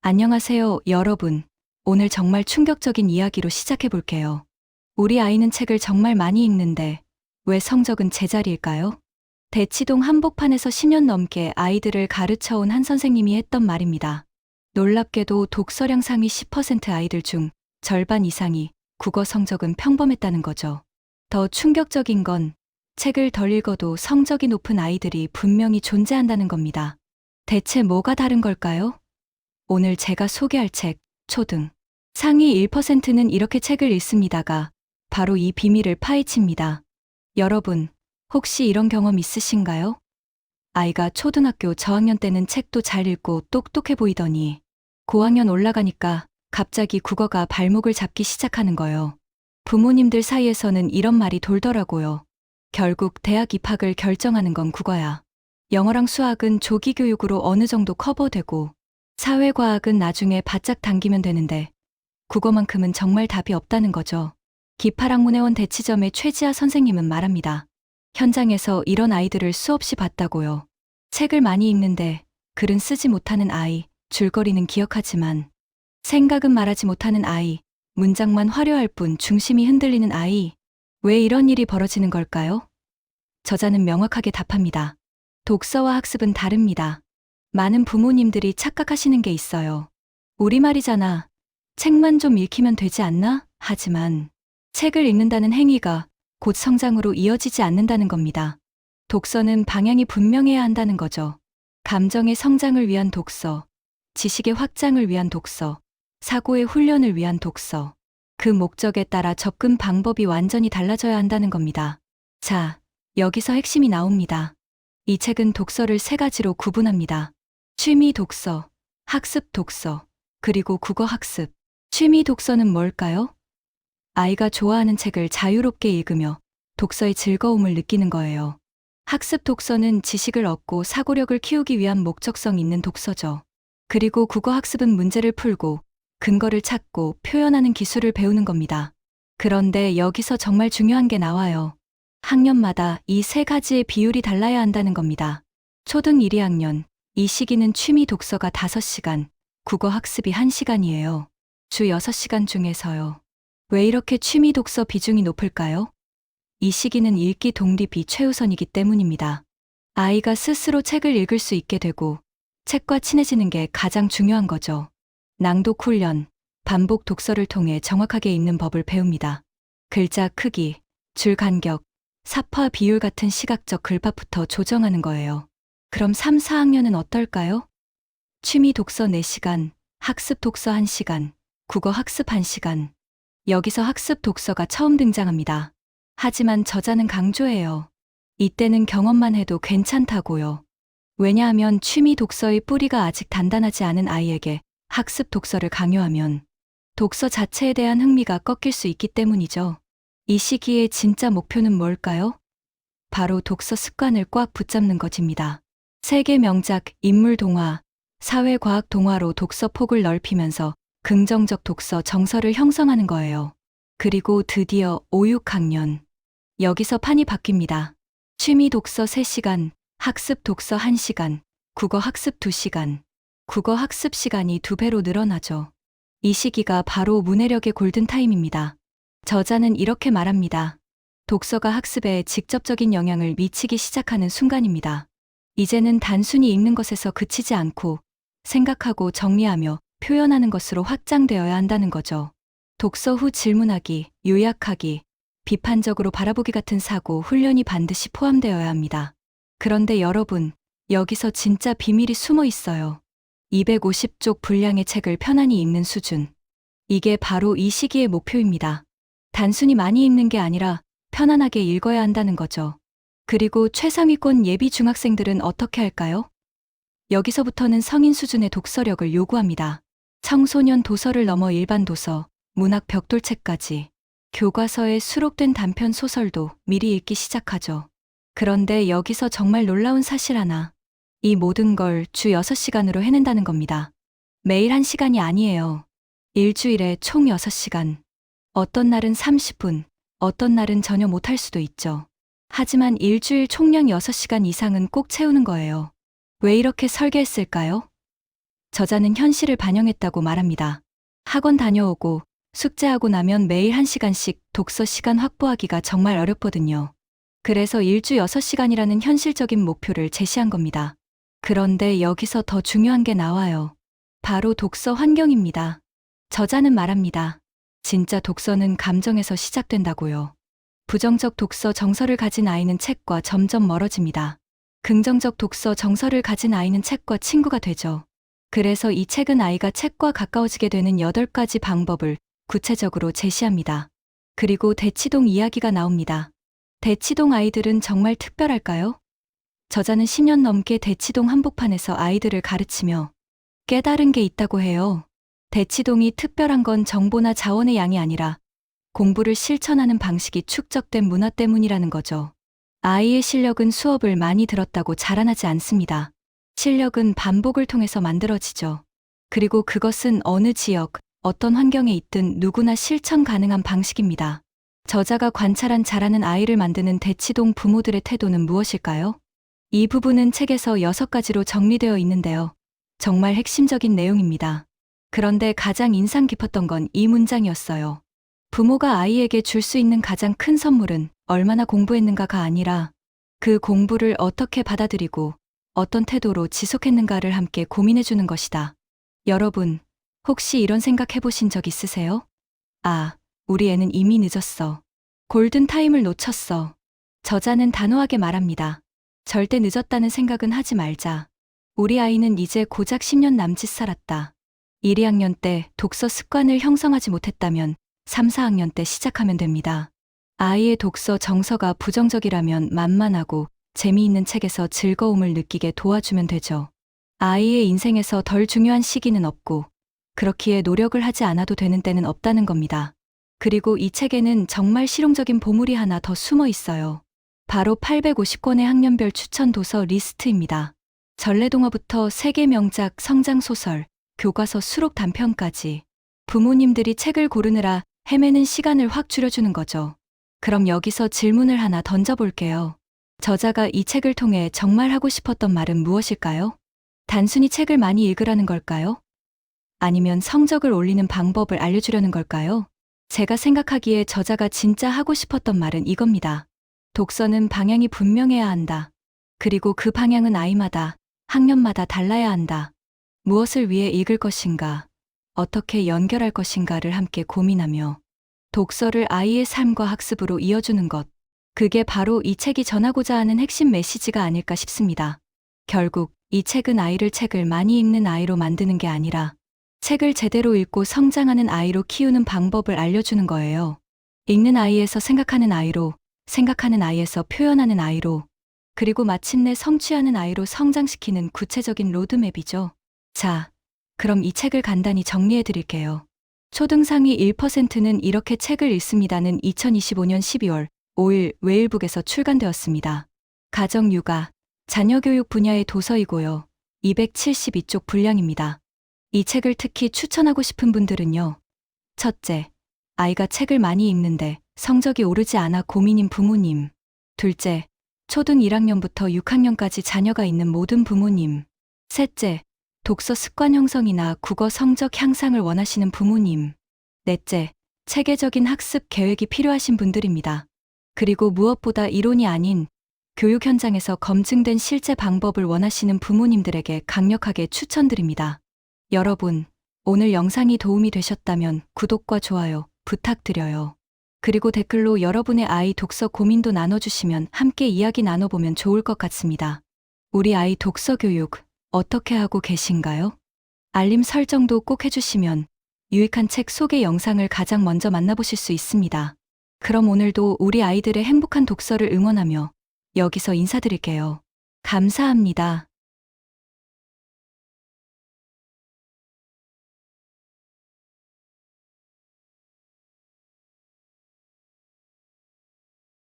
안녕하세요, 여러분. 오늘 정말 충격적인 이야기로 시작해 볼게요. 우리 아이는 책을 정말 많이 읽는데 왜 성적은 제자리일까요? 대치동 한복판에서 10년 넘게 아이들을 가르쳐 온 한 선생님이 했던 말입니다. 놀랍게도 독서량 상위 10% 아이들 중 절반 이상이 국어 성적은 평범했다는 거죠. 더 충격적인 건 책을 덜 읽어도 성적이 높은 아이들이 분명히 존재한다는 겁니다. 대체 뭐가 다른 걸까요? 오늘 제가 소개할 책, 초등. 상위 1%는 이렇게 책을 읽습니다가 바로 이 비밀을 파헤칩니다. 여러분, 혹시 이런 경험 있으신가요? 아이가 초등학교 저학년 때는 책도 잘 읽고 똑똑해 보이더니 고학년 올라가니까 갑자기 국어가 발목을 잡기 시작하는 거요. 부모님들 사이에서는 이런 말이 돌더라고요. 결국 대학 입학을 결정하는 건 국어야. 영어랑 수학은 조기 교육으로 어느 정도 커버되고 사회과학은 나중에 바짝 당기면 되는데 국어만큼은 정말 답이 없다는 거죠. 기파학문회원 대치점의 최지아 선생님은 말합니다. 현장에서 이런 아이들을 수없이 봤다고요. 책을 많이 읽는데 글은 쓰지 못하는 아이, 줄거리는 기억하지만 생각은 말하지 못하는 아이, 문장만 화려할 뿐 중심이 흔들리는 아이. 왜 이런 일이 벌어지는 걸까요? 저자는 명확하게 답합니다. 독서와 학습은 다릅니다. 많은 부모님들이 착각하시는 게 있어요. 우리말이잖아. 책만 좀 읽히면 되지 않나? 하지만 책을 읽는다는 행위가 곧 성장으로 이어지지 않는다는 겁니다. 독서는 방향이 분명해야 한다는 거죠. 감정의 성장을 위한 독서, 지식의 확장을 위한 독서, 사고의 훈련을 위한 독서. 그 목적에 따라 접근 방법이 완전히 달라져야 한다는 겁니다. 자, 여기서 핵심이 나옵니다. 이 책은 독서를 세 가지로 구분합니다. 취미 독서, 학습 독서, 그리고 국어 학습. 취미 독서는 뭘까요? 아이가 좋아하는 책을 자유롭게 읽으며 독서의 즐거움을 느끼는 거예요. 학습 독서는 지식을 얻고 사고력을 키우기 위한 목적성 있는 독서죠. 그리고 국어 학습은 문제를 풀고 근거를 찾고 표현하는 기술을 배우는 겁니다. 그런데 여기서 정말 중요한 게 나와요. 학년마다 이 세 가지의 비율이 달라야 한다는 겁니다. 초등 1, 2학년, 이 시기는 취미 독서가 5시간, 국어 학습이 1시간이에요. 주 6시간 중에서요. 왜 이렇게 취미 독서 비중이 높을까요? 이 시기는 읽기 독립이 최우선이기 때문입니다. 아이가 스스로 책을 읽을 수 있게 되고 책과 친해지는 게 가장 중요한 거죠. 낭독 훈련, 반복 독서를 통해 정확하게 읽는 법을 배웁니다. 글자 크기, 줄 간격, 사파 비율 같은 시각적 글밥부터 조정하는 거예요. 그럼 3, 4학년은 어떨까요? 취미 독서 4시간, 학습 독서 1시간, 국어 학습 1시간. 여기서 학습 독서가 처음 등장합니다. 하지만 저자는 강조해요. 이때는 경험만 해도 괜찮다고요. 왜냐하면 취미 독서의 뿌리가 아직 단단하지 않은 아이에게 학습 독서를 강요하면 독서 자체에 대한 흥미가 꺾일 수 있기 때문이죠. 이 시기의 진짜 목표는 뭘까요? 바로 독서 습관을 꽉 붙잡는 것입니다. 세계 명작, 인물 동화, 사회과학 동화로 독서 폭을 넓히면서 긍정적 독서 정서를 형성하는 거예요. 그리고 드디어 5, 6학년. 여기서 판이 바뀝니다. 취미 독서 3시간, 학습 독서 1시간, 국어 학습 2시간. 국어 학습 시간이 2배로 늘어나죠. 이 시기가 바로 문해력의 골든타임입니다. 저자는 이렇게 말합니다. 독서가 학습에 직접적인 영향을 미치기 시작하는 순간입니다. 이제는 단순히 읽는 것에서 그치지 않고 생각하고 정리하며 표현하는 것으로 확장되어야 한다는 거죠. 독서 후 질문하기, 요약하기, 비판적으로 바라보기 같은 사고, 훈련이 반드시 포함되어야 합니다. 그런데 여러분, 여기서 진짜 비밀이 숨어 있어요. 250쪽 분량의 책을 편안히 읽는 수준. 이게 바로 이 시기의 목표입니다. 단순히 많이 읽는 게 아니라 편안하게 읽어야 한다는 거죠. 그리고 최상위권 예비 중학생들은 어떻게 할까요? 여기서부터는 성인 수준의 독서력을 요구합니다. 청소년 도서를 넘어 일반 도서, 문학 벽돌책까지 교과서에 수록된 단편 소설도 미리 읽기 시작하죠. 그런데 여기서 정말 놀라운 사실 하나. 이 모든 걸 주 6시간으로 해낸다는 겁니다. 매일 1시간이 아니에요. 일주일에 총 6시간. 어떤 날은 30분, 어떤 날은 전혀 못할 수도 있죠. 하지만 일주일 총량 6시간 이상은 꼭 채우는 거예요. 왜 이렇게 설계했을까요? 저자는 현실을 반영했다고 말합니다. 학원 다녀오고 숙제하고 나면 매일 1시간씩 독서 시간 확보하기가 정말 어렵거든요. 그래서 일주 6시간이라는 현실적인 목표를 제시한 겁니다. 그런데 여기서 더 중요한 게 나와요. 바로 독서 환경입니다. 저자는 말합니다. 진짜 독서는 감정에서 시작된다고요. 부정적 독서 정서를 가진 아이는 책과 점점 멀어집니다. 긍정적 독서 정서를 가진 아이는 책과 친구가 되죠. 그래서 이 책은 아이가 책과 가까워지게 되는 8가지 방법을 구체적으로 제시합니다. 그리고 대치동 이야기가 나옵니다. 대치동 아이들은 정말 특별할까요? 저자는 10년 넘게 대치동 한복판에서 아이들을 가르치며 깨달은 게 있다고 해요. 대치동이 특별한 건 정보나 자원의 양이 아니라 공부를 실천하는 방식이 축적된 문화 때문이라는 거죠. 아이의 실력은 수업을 많이 들었다고 자라나지 않습니다. 실력은 반복을 통해서 만들어지죠. 그리고 그것은 어느 지역, 어떤 환경에 있든 누구나 실천 가능한 방식입니다. 저자가 관찰한 잘하는 아이를 만드는 대치동 부모들의 태도는 무엇일까요? 이 부분은 책에서 6가지로 정리되어 있는데요. 정말 핵심적인 내용입니다. 그런데 가장 인상 깊었던 건 이 문장이었어요. 부모가 아이에게 줄 수 있는 가장 큰 선물은 얼마나 공부했는가가 아니라 그 공부를 어떻게 받아들이고 어떤 태도로 지속했는가를 함께 고민해주는 것이다. 여러분, 혹시 이런 생각 해보신 적 있으세요? 아, 우리 애는 이미 늦었어. 골든타임을 놓쳤어. 저자는 단호하게 말합니다. 절대 늦었다는 생각은 하지 말자. 우리 아이는 이제 고작 10년 남짓 살았다. 1, 2학년 때 독서 습관을 형성하지 못했다면 3, 4학년 때 시작하면 됩니다. 아이의 독서 정서가 부정적이라면 만만하고 재미있는 책에서 즐거움을 느끼게 도와주면 되죠. 아이의 인생에서 덜 중요한 시기는 없고 그렇기에 노력을 하지 않아도 되는 때는 없다는 겁니다. 그리고 이 책에는 정말 실용적인 보물이 하나 더 숨어 있어요. 바로 850권의 학년별 추천 도서 리스트입니다. 전래동화부터 세계 명작 성장소설, 교과서 수록 단편까지 부모님들이 책을 고르느라 헤매는 시간을 확 줄여주는 거죠. 그럼 여기서 질문을 하나 던져볼게요. 저자가 이 책을 통해 정말 하고 싶었던 말은 무엇일까요? 단순히 책을 많이 읽으라는 걸까요? 아니면 성적을 올리는 방법을 알려주려는 걸까요? 제가 생각하기에 저자가 진짜 하고 싶었던 말은 이겁니다. 독서는 방향이 분명해야 한다. 그리고 그 방향은 아이마다, 학년마다 달라야 한다. 무엇을 위해 읽을 것인가, 어떻게 연결할 것인가를 함께 고민하며 독서를 아이의 삶과 학습으로 이어주는 것. 그게 바로 이 책이 전하고자 하는 핵심 메시지가 아닐까 싶습니다. 결국 이 책은 아이를 책을 많이 읽는 아이로 만드는 게 아니라 책을 제대로 읽고 성장하는 아이로 키우는 방법을 알려주는 거예요. 읽는 아이에서 생각하는 아이로, 생각하는 아이에서 표현하는 아이로, 그리고 마침내 성취하는 아이로 성장시키는 구체적인 로드맵이죠. 자, 그럼 이 책을 간단히 정리해 드릴게요. 초등상위 1%는 이렇게 책을 읽습니다는 2025년 12월 5일 웨일북에서 출간되었습니다. 가정 육아, 자녀교육 분야의 도서이고요. 272쪽 분량입니다. 이 책을 특히 추천하고 싶은 분들은요. 첫째, 아이가 책을 많이 읽는데 성적이 오르지 않아 고민인 부모님. 둘째, 초등 1학년부터 6학년까지 자녀가 있는 모든 부모님. 셋째, 독서 습관 형성이나 국어 성적 향상을 원하시는 부모님. 넷째, 체계적인 학습 계획이 필요하신 분들입니다. 그리고 무엇보다 이론이 아닌 교육 현장에서 검증된 실제 방법을 원하시는 부모님들에게 강력하게 추천드립니다. 여러분, 오늘 영상이 도움이 되셨다면 구독과 좋아요 부탁드려요. 그리고 댓글로 여러분의 아이 독서 고민도 나눠주시면 함께 이야기 나눠보면 좋을 것 같습니다. 우리 아이 독서 교육 어떻게 하고 계신가요? 알림 설정도 꼭 해주시면 유익한 책 소개 영상을 가장 먼저 만나보실 수 있습니다. 그럼 오늘도 우리 아이들의 행복한 독서를 응원하며 여기서 인사드릴게요. 감사합니다.